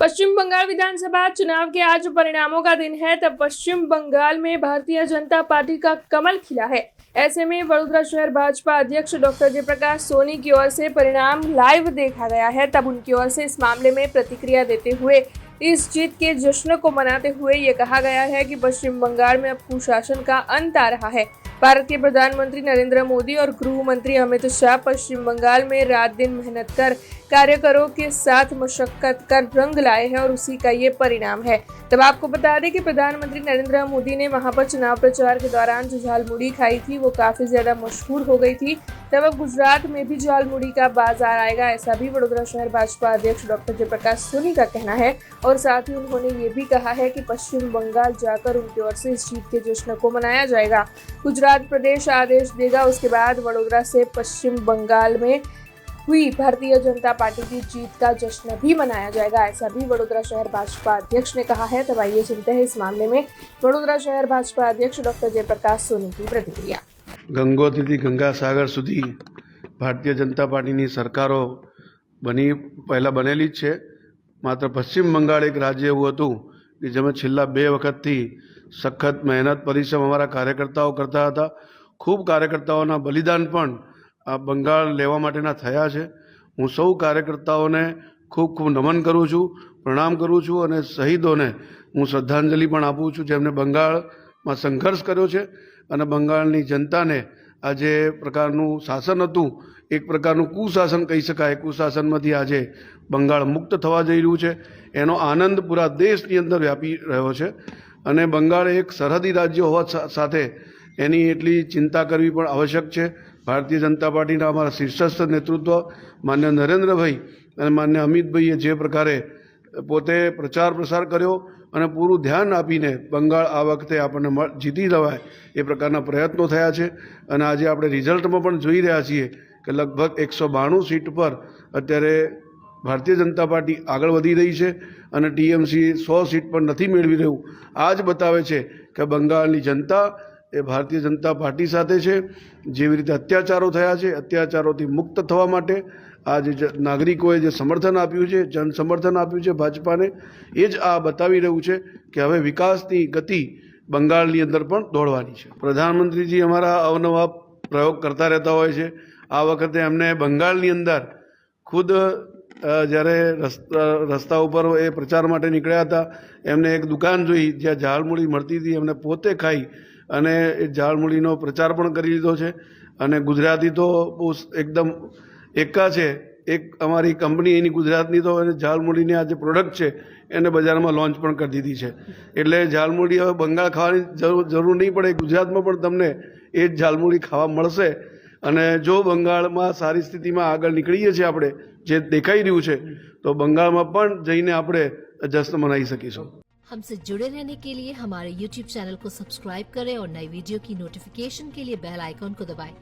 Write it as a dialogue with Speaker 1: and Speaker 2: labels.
Speaker 1: पश्चिम बंगाल विधानसभा चुनाव के आज परिणामों का दिन है। तब पश्चिम बंगाल में भारतीय जनता पार्टी का कमल खिला है। ऐसे में वडोदरा शहर भाजपा अध्यक्ष डॉक्टर जयप्रकाश सोनी की ओर से परिणाम लाइव देखा गया है। तब उनकी ओर से इस मामले में प्रतिक्रिया देते हुए इस जीत के जश्न को मनाते हुए ये कहा गया है कि पश्चिम बंगाल में अब कुशासन का अंत आ रहा है। भारत के प्रधानमंत्री नरेंद्र मोदी और गृह मंत्री अमित शाह पश्चिम बंगाल में रात दिन मेहनत कर कार्यकरों के साथ मशक्कत कर रंग लाए हैं और उसी का ये परिणाम है। तब आपको बता दें कि प्रधानमंत्री नरेंद्र मोदी ने वहां पर चुनाव प्रचार के दौरान जो झालमुड़ी खाई थी वो काफी ज्यादा मशहूर हो गई थी। तब अब गुजरात में भी झालमुड़ी का बाजार आएगा, ऐसा भी वडोदरा शहर भाजपा अध्यक्ष डॉक्टर जयप्रकाश सोनी का कहना है। और साथ ही उन्होंने ये भी कहा है कि पश्चिम बंगाल जाकर उनकी ओर से इस जीत के जश्न को मनाया जाएगा। गुजरात प्रदेश आदेश देगा, उसके बाद वडोदरा से पश्चिम बंगाल में हुई भारतीय जनता पार्टी की जीत का जश्न भी मनाया जाएगा, ऐसा भी वडोदरा शहर भाजपा अध्यक्ष ने कहा है। तब आइए सुनते हैं इस मामले में वडोदरा शहर भाजपा अध्यक्ष डॉक्टर जयप्रकाश सोनी की प्रतिक्रिया।
Speaker 2: गंगोत्रीથી ગંગાસાગર સુધી ભારતીય જનતા પાર્ટીની સરકારો પહેલાં બનેલી જ છે। માત્ર પશ્ચિમ બંગાળ એક રાજ્ય એવું હતું કે જેમાં છેલ્લા 2 વખતથી સખત મહેનત પરિશ્રમ અમારા કાર્યકર્તાઓ કરતા હતા। ખૂબ કાર્યકર્તાઓના બલિદાન પણ આ બંગાળ લેવા માટેના થયા છે। હું સૌ કાર્યકર્તાઓને ખૂબ ખૂબ નમન કરું છું, પ્રણામ કરું છું અને શહીદોને હું શ્રદ્ધાંજલિ પણ આપું છું જેમણે બંગાળમાં સંઘર્ષ કર્યો છે અને બંગાળની જનતાને આ જે પ્રકારનું શાસન હતું એક પ્રકારનું કુશાસન કહી શકાય, કુશાસનમાંથી આજે બંગાળ મુક્ત થવા જઈ રહ્યું છે। એનો આનંદ પૂરા દેશની અંદર વ્યાપી રહ્યો છે અને બંગાળ એક સરહદી રાજ્ય હોવા સાથે એની એટલી ચિંતા કરવી પણ આવશ્યક છે। ભારતીય જનતા પાર્ટીના અમારા શીર્ષસ્થ નેતૃત્વ માન્ય નરેન્દ્રભાઈ અને માન્ય અમિતભાઈએ જે પ્રકારે પોતે પ્રચાર પ્રસાર કર્યો અને પૂરું ધ્યાન આપીને બંગાળ આ વખતે આપણને જીતી જવાય એ પ્રકારના પ્રયત્નો થયા છે અને આજે આપણે રિઝલ્ટમાં પણ જોઈ રહ્યા છીએ કે લગભગ 192 સીટ પર અત્યારે ભારતીય જનતા પાર્ટી આગળ વધી રહી છે અને ટીએમસી 100 સીટ પર નથી મેળવી રહ્યું। આ જ બતાવે છે કે બંગાળની જનતા એ ભારતીય જનતા પાર્ટી સાથે છે। જેવી રીતે અત્યાચારો થયા છે, અત્યાચારોથી મુક્ત થવા માટે આ જે નાગરિકોએ જે સમર્થન આપ્યું છે, જન સમર્થન આપ્યું છે ભાજપાને, એ જ આ બતાવી રહ્યું છે કે હવે વિકાસની ગતિ બંગાળની અંદર પણ દોડવાની છે। પ્રધાનમંત્રીજી અમારા અવનવા પ્રયોગ કરતા રહેતા હોય છે। આ વખતે એમને બંગાળની અંદર ખુદ જ્યારે રસ્તા ઉપર એ પ્રચાર માટે નીકળ્યા હતા એમને એક દુકાન જોઈ જ્યાં ઝાલમુડી મળતી હતી, એમને પોતે ખાઈ અને એ ઝાલમુડીનો પ્રચાર પણ કરી લીધો છે। અને ગુજરાતી તો બહુ એકદમ એકા છે। એક અમારી કંપની એની ગુજરાતની તો એને ઝાલમુડીની આ જે પ્રોડક્ટ છે એને બજારમાં લોન્ચ પણ કરી દીધી છે। એટલે ઝાલમુડી હવે બંગાળ ખાવાની જરૂર નહીં પડે, ગુજરાતમાં પણ તમને એ જ ઝાલમુડી ખાવા મળશે। અને જો બંગાળમાં સારી સ્થિતિમાં આગળ નીકળીએ છીએ આપણે, જે દેખાઈ રહ્યું છે, તો બંગાળમાં પણ જઈને આપણે જશ્ન મનાવી શકીશું।
Speaker 3: हमसे जुड़े रहने के लिए हमारे YouTube चैनल को सब्सक्राइब करें और नई वीडियो की नोटिफिकेशन के लिए बेल आइकॉन को दबाएं।